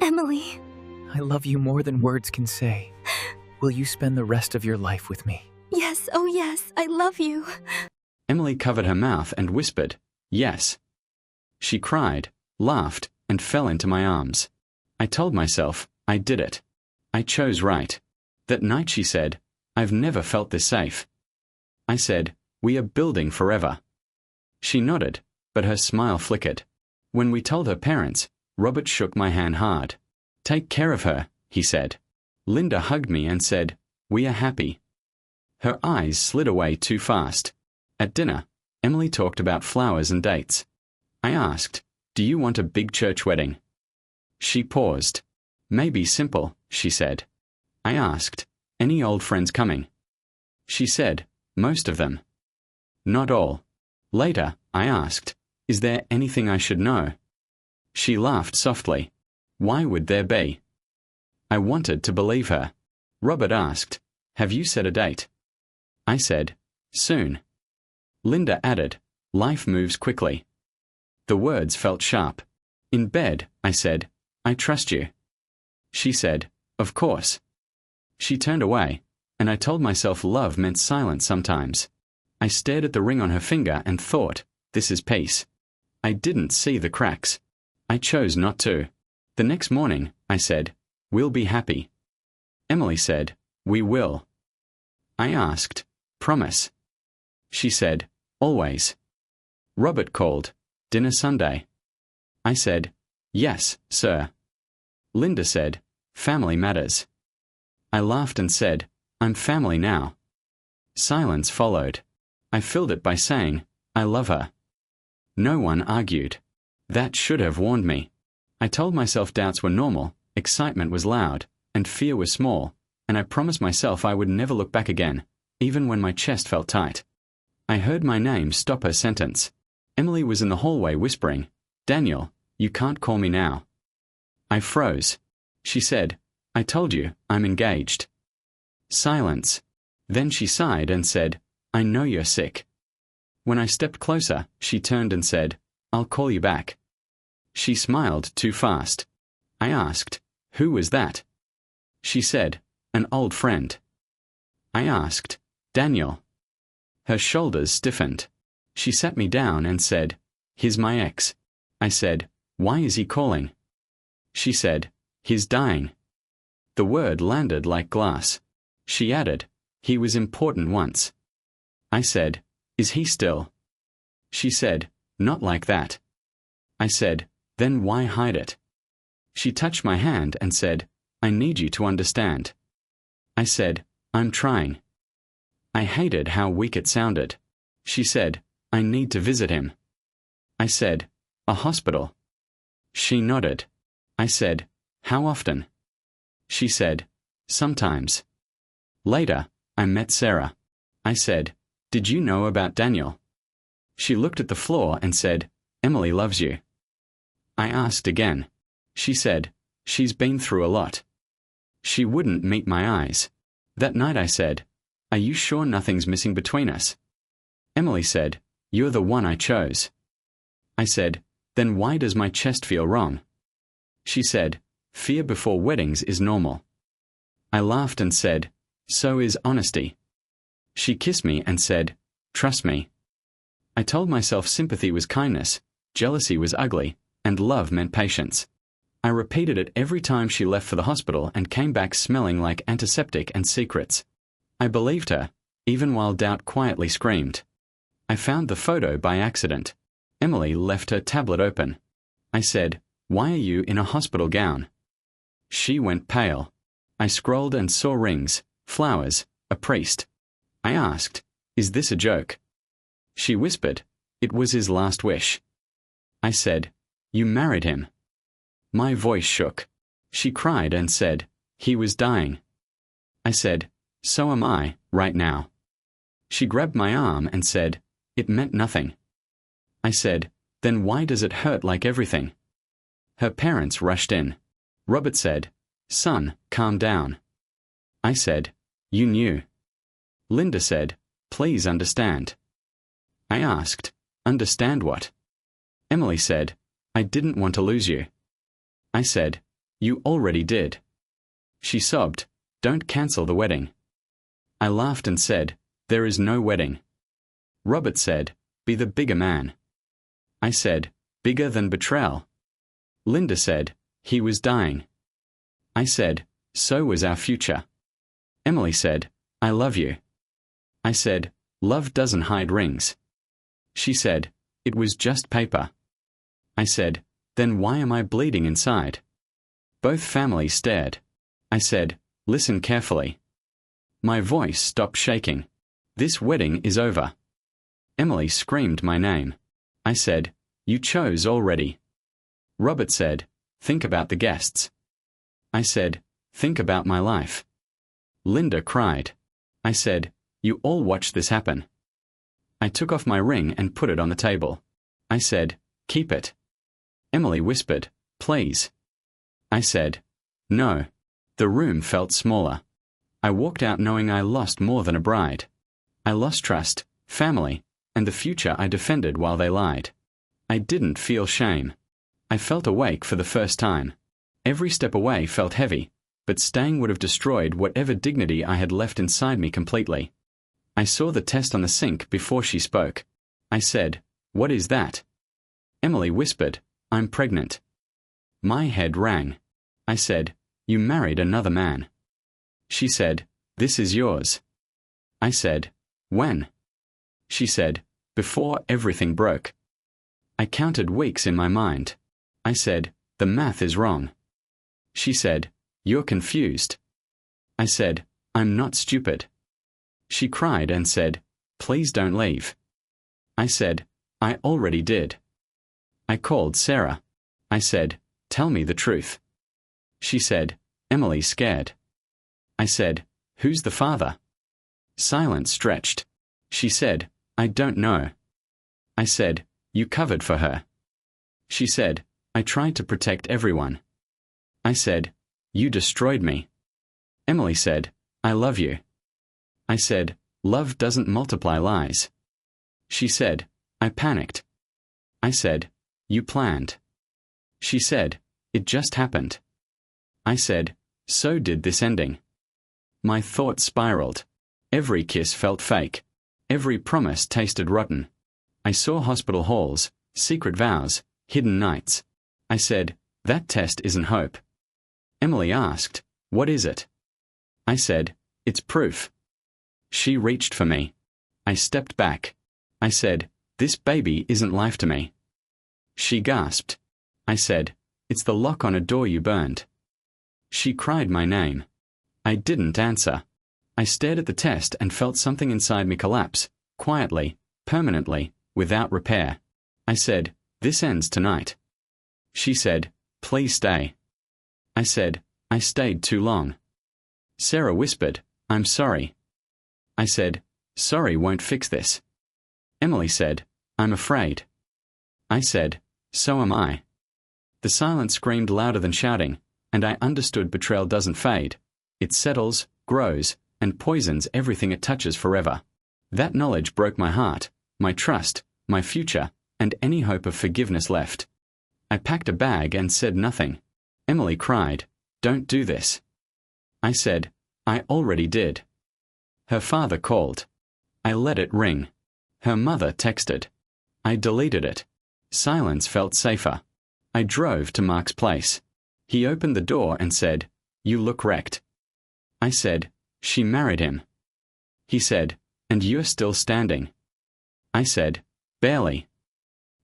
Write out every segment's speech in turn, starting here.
Emily. I love you more than words can say. Will you spend the rest of your life with me? Yes, oh yes, I love you. Emily covered her mouth and whispered, "Yes." She cried, laughed, and fell into my arms. I told myself, I did it. I chose right. That night she said, "I've never felt this safe." I said, "We are building forever." She nodded, but her smile flickered. When we told her parents, Robert shook my hand hard. "Take care of her," he said. Linda hugged me and said, "We are happy." Her eyes slid away too fast. At dinner, Emily talked about flowers and dates. I asked, "Do you want a big church wedding?" She paused. "Maybe simple," she said. I asked, "Any old friends coming?" She said, "Most of them." "Not all." Later, I asked, "Is there anything I should know?" She laughed softly. "Why would there be?" I wanted to believe her. Robert asked, "Have you set a date?" I said, "Soon." Linda added, "Life moves quickly." The words felt sharp. In bed, I said, "I trust you." She said, "Of course." She turned away, and I told myself love meant silence sometimes. I stared at the ring on her finger and thought, this is peace. I didn't see the cracks. I chose not to. The next morning, I said, "We'll be happy." Emily said, "We will." I asked, "Promise?" She said, "Always." Robert called, "Dinner Sunday?" I said, "Yes, sir." Linda said, "Family matters." I laughed and said, "I'm family now." Silence followed. I filled it by saying, "I love her." No one argued. That should have warned me. I told myself doubts were normal, excitement was loud, and fear was small, and I promised myself I would never look back again, even when my chest felt tight. I heard my name stop her sentence. Emily was in the hallway whispering, "Daniel, you can't call me now." I froze. She said, "I told you, I'm engaged." Silence. Then she sighed and said, "I know you're sick." When I stepped closer, she turned and said, "I'll call you back." She smiled too fast. I asked, "Who was that?" She said, "An old friend." I asked, "Daniel?" Her shoulders stiffened. She sat me down and said, "He's my ex." I said, "Why is he calling?" She said, "He's dying." The word landed like glass. She added, "He was important once." I said, "Is he still?" She said, "Not like that." I said, "Then why hide it?" She touched my hand and said, "I need you to understand." I said, "I'm trying." I hated how weak it sounded. She said, "I need to visit him." I said, "A hospital." She nodded. I said, "How often?" She said, "Sometimes." Later, I met Sarah. I said, "Did you know about Daniel?" She looked at the floor and said, "Emily loves you." I asked again. She said, "She's been through a lot." She wouldn't meet my eyes. That night I said, "Are you sure nothing's missing between us?" Emily said, "You're the one I chose." I said, "Then why does my chest feel wrong?" She said, "Fear before weddings is normal." I laughed and said, "So is honesty." She kissed me and said, "Trust me." I told myself sympathy was kindness, jealousy was ugly, and love meant patience. I repeated it every time she left for the hospital and came back smelling like antiseptic and secrets. I believed her, even while doubt quietly screamed. I found the photo by accident. Emily left her tablet open. I said, "Why are you in a hospital gown?" She went pale. I scrolled and saw rings, flowers, a priest. I asked, "Is this a joke?" She whispered, "It was his last wish." I said, "You married him." My voice shook. She cried and said, "He was dying." I said, "So am I, right now." She grabbed my arm and said, "It meant nothing." I said, "Then why does it hurt like everything?" Her parents rushed in. Robert said, "Son, calm down." I said, "You knew." Linda said, "Please understand." I asked, "Understand what?" Emily said, "I didn't want to lose you." I said, You already did. She sobbed, Don't cancel the wedding. I laughed and said, There is no wedding. Robert said, Be the bigger man. I said, Bigger than Betrayal. Linda said, He was dying. I said, So was our future. Emily said, I love you. I said, Love doesn't hide rings. She said, It was just paper. I said, Then why am I bleeding inside? Both families stared. I said, Listen carefully. My voice stopped shaking. This wedding is over. Emily screamed my name. I said, You chose already. Robert said, Think about the guests. I said, Think about my life. Linda cried. I said, You all watched this happen. I took off my ring and put it on the table. I said, Keep it. Emily whispered, Please. I said, No. The room felt smaller. I walked out knowing I lost more than a bride. I lost trust, family, and the future I defended while they lied. I didn't feel shame. I felt awake for the first time. Every step away felt heavy, but staying would have destroyed whatever dignity I had left inside me completely. I saw the test on the sink before she spoke. I said, What is that? Emily whispered, I'm pregnant. My head rang. I said, You married another man. She said, This is yours. I said, When? She said, Before everything broke. I counted weeks in my mind. I said, The math is wrong. She said, You're confused. I said, I'm not stupid. She cried and said, Please don't leave. I said, I already did. I called Sarah. I said, Tell me the truth. She said, Emily's scared. I said, Who's the father? Silence stretched. She said, I don't know. I said, You covered for her. She said, I tried to protect everyone. I said, You destroyed me. Emily said, I love you. I said, Love doesn't multiply lies. She said, I panicked. I said, You planned. She said, It just happened. I said, So did this ending. My thoughts spiraled. Every kiss felt fake. Every promise tasted rotten. I saw hospital halls, secret vows, hidden nights. I said, That test isn't hope. Emily asked, What is it? I said, It's proof. She reached for me. I stepped back. I said, This baby isn't life to me. She gasped. I said, It's the lock on a door you burned. She cried my name. I didn't answer. I stared at the test and felt something inside me collapse, quietly, permanently, without repair. I said, This ends tonight. She said, Please stay. I said, I stayed too long. Sarah whispered, I'm sorry. I said, Sorry won't fix this. Emily said, I'm afraid. I said, So am I. The silence screamed louder than shouting, and I understood betrayal doesn't fade. It settles, grows, and poisons everything it touches forever. That knowledge broke my heart, my trust, my future, and any hope of forgiveness left. I packed a bag and said nothing. Emily cried, Don't do this. I said, I already did. Her father called. I let it ring. Her mother texted. I deleted it. Silence felt safer. I drove to Mark's place. He opened the door and said, You look wrecked. I said, She married him. He said, And you're still standing. I said, Barely.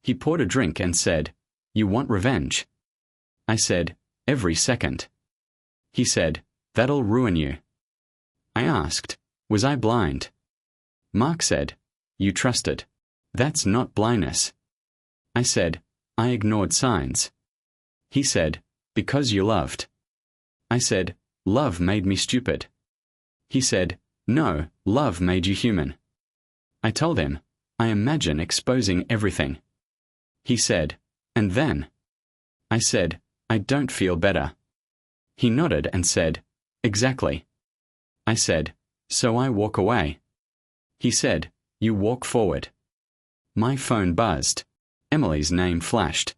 He poured a drink and said, You want revenge? I said, Every second. He said, That'll ruin you. I asked, Was I blind? Mark said, You trusted. That's not blindness. I said, I ignored signs. He said, Because you loved. I said, Love made me stupid. He said, No, love made you human. I told him, I imagine exposing everything. He said, And then? I said, I don't feel better. He nodded and said, Exactly. I said, So I walk away. He said, You walk forward. My phone buzzed. Emily's name flashed.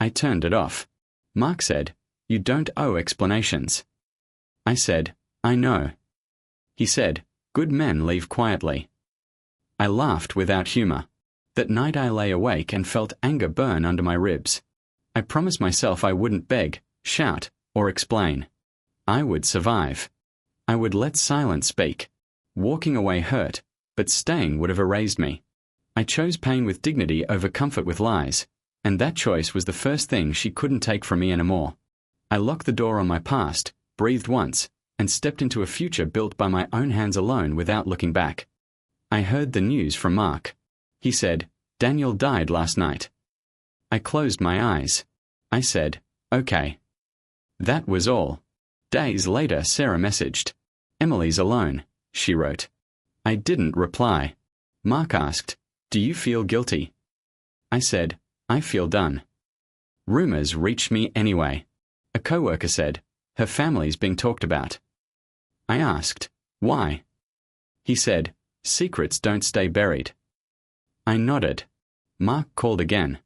I turned it off. Mark said, You don't owe explanations. I said, I know. He said, good men leave quietly. I laughed without humor. That night I lay awake and felt anger burn under my ribs. I promised myself I wouldn't beg, shout, or explain. I would survive. I would let silence speak. Walking away hurt, but staying would have erased me. I chose pain with dignity over comfort with lies, and that choice was the first thing she couldn't take from me anymore. I locked the door on my past, breathed once, and stepped into a future built by my own hands alone without looking back. I heard the news from Mark. He said, Daniel died last night. I closed my eyes. I said, okay. That was all. Days later, Sarah messaged. Emily's alone, she wrote. I didn't reply. Mark asked, do you feel guilty? I said, I feel done. Rumors reached me anyway. A coworker said, her family's being talked about. I asked, why? He said, secrets don't stay buried. I nodded. Mark called again.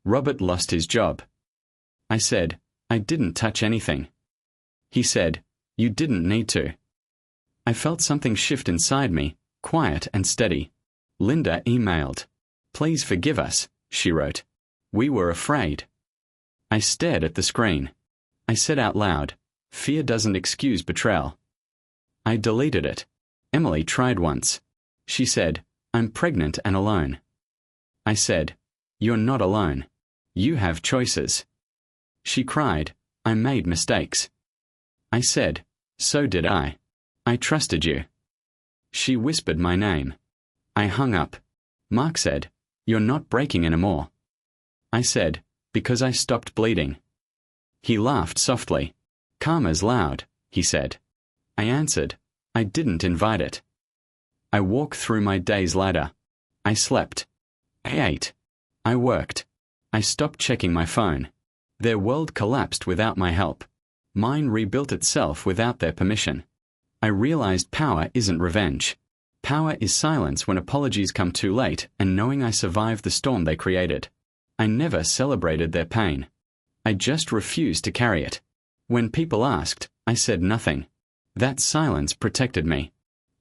Robert lost his job. I said, I didn't touch anything. He said, you didn't need to. I felt something shift inside me, quiet and steady. Linda emailed. Please forgive us, she wrote. We were afraid. I stared at the screen. I said out loud, fear doesn't excuse betrayal. I deleted it. Emily tried once. She said, I'm pregnant and alone. I said, you're not alone. You have choices. She cried, I made mistakes. I said, so did I. I trusted you. She whispered my name. I hung up. Mark said, you're not breaking anymore. I said, because I stopped bleeding. He laughed softly. Karma's loud, he said. I answered, I didn't invite it. I walked through my days later. I slept. I ate. I worked. I stopped checking my phone. Their world collapsed without my help. Mine rebuilt itself without their permission. I realized power isn't revenge. Power is silence when apologies come too late and knowing I survived the storm they created. I never celebrated their pain. I just refused to carry it. When people asked, I said nothing. That silence protected me.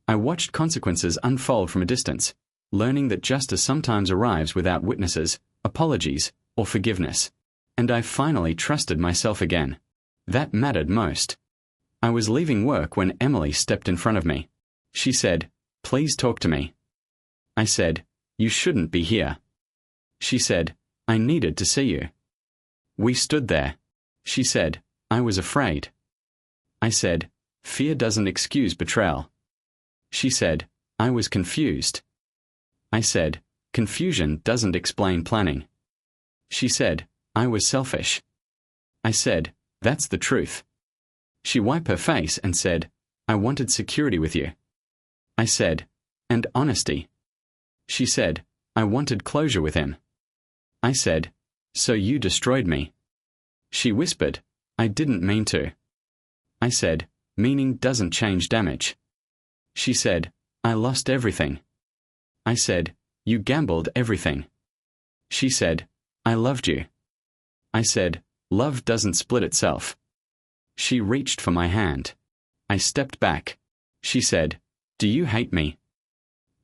I watched consequences unfold from a distance, learning that justice sometimes arrives without witnesses, apologies, or forgiveness. And I finally trusted myself again. That mattered most. I was leaving work when Emily stepped in front of me. She said, please talk to me. I said, you shouldn't be here. She said, I needed to see you. We stood there. She said, I was afraid. I said, fear doesn't excuse betrayal. She said, I was confused. I said, confusion doesn't explain planning. She said, I was selfish. I said, that's the truth. She wiped her face and said, I wanted security with you. I said, and honesty. She said, I wanted closure with him. I said, so you destroyed me. She whispered, I didn't mean to. I said, meaning doesn't change damage. She said, I lost everything. I said, you gambled everything. She said, I loved you. I said, love doesn't split itself. She reached for my hand. I stepped back. She said, do you hate me?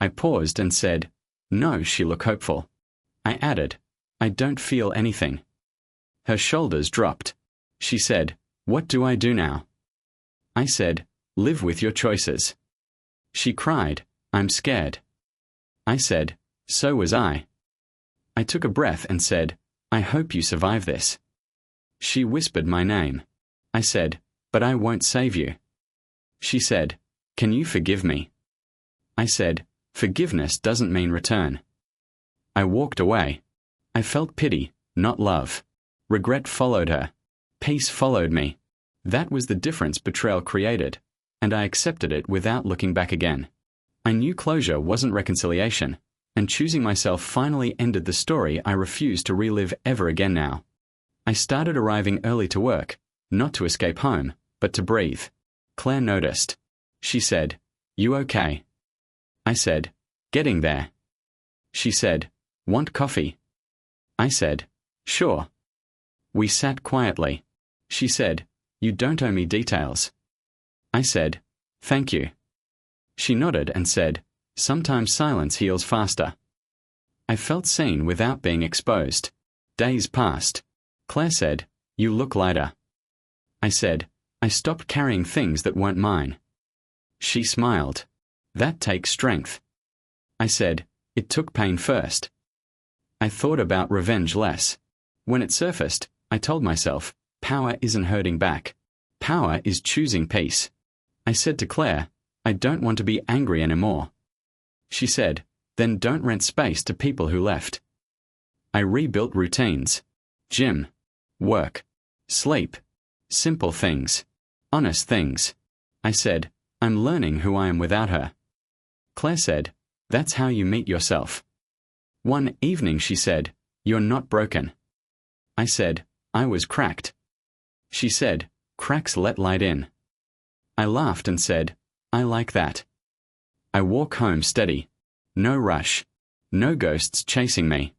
I paused and said, no. She looked hopeful. I added, I don't feel anything. Her shoulders dropped. She said, what do I do now? I said, live with your choices. She cried, I'm scared. I said, so was I. I took a breath and said, I hope you survive this. She whispered my name. I said, but I won't save you. She said, can you forgive me? I said, forgiveness doesn't mean return. I walked away. I felt pity, not love. Regret followed her. Peace followed me. That was the difference betrayal created, and I accepted it without looking back again. I knew closure wasn't reconciliation, and choosing myself finally ended the story I refused to relive ever again now. I started arriving early to work, not to escape home, but to breathe. Claire noticed. She said, you okay? I said, getting there. She said, want coffee? I said, sure. We sat quietly. She said, "You don't owe me details." I said, "Thank you." She nodded and said, "Sometimes silence heals faster." I felt seen without being exposed. Days passed. Claire said, "You look lighter." I said, "I stopped carrying things that weren't mine." She smiled. "That takes strength." I said, "It took pain first." I thought about revenge less. When it surfaced, I told myself, power isn't hurting back. Power is choosing peace. I said to Claire, "I don't want to be angry anymore." She said, "Then don't rent space to people who left." I rebuilt routines. Gym. Work. Sleep. Simple things. Honest things. I said, "I'm learning who I am without her." Claire said, "That's how you meet yourself." One evening she said, "You're not broken." I said, "I was cracked." She said, "Cracks let light in." I laughed and said, "I like that." I walk home steady. No rush. No ghosts chasing me.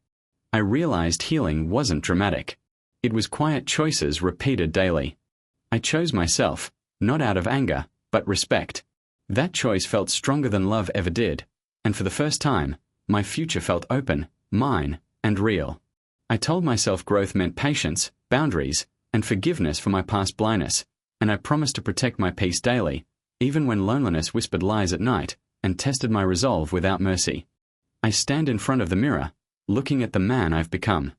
I realized healing wasn't dramatic. It was quiet choices repeated daily. I chose myself, not out of anger, but respect. That choice felt stronger than love ever did, and for the first time, my future felt open, mine, and real. I told myself growth meant patience, boundaries, and forgiveness for my past blindness, and I promised to protect my peace daily, even when loneliness whispered lies at night and tested my resolve without mercy. I stand in front of the mirror, looking at the man I've become.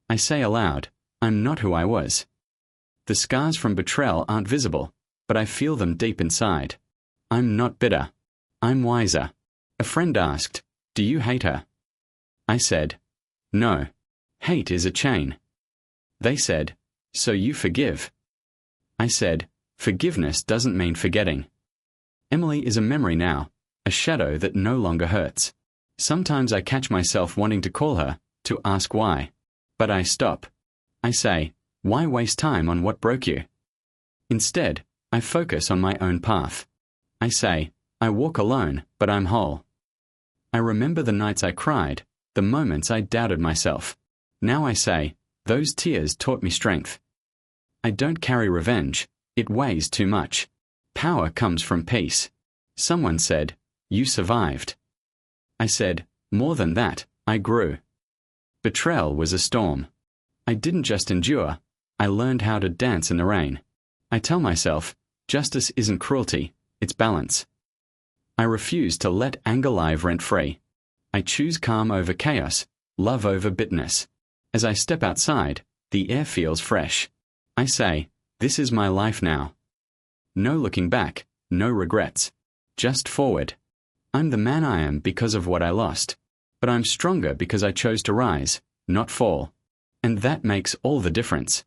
I say aloud, "I'm not who I was." The scars from betrayal aren't visible, but I feel them deep inside. I'm not bitter. I'm wiser. A friend asked, "Do you hate her?" I said, "No. Hate is a chain." They said, "So you forgive?" I said, "Forgiveness doesn't mean forgetting." Emily is a memory now, a shadow that no longer hurts. Sometimes I catch myself wanting to call her, to ask why. But I stop. I say, "Why waste time on what broke you?" Instead, I focus on my own path. I say, "I walk alone, but I'm whole." I remember the nights I cried, the moments I doubted myself. Now I say, those tears taught me strength. I don't carry revenge. It weighs too much. Power comes from peace. Someone said, "You survived." I said, "More than that, I grew." Betrayal was a storm. I didn't just endure, I learned how to dance in the rain. I tell myself, justice isn't cruelty, it's balance. I refuse to let anger live rent-free. I choose calm over chaos, love over bitterness. As I step outside, the air feels fresh. I say, this is my life now. No looking back, no regrets. Just forward. I'm the man I am because of what I lost. But I'm stronger because I chose to rise, not fall. And that makes all the difference.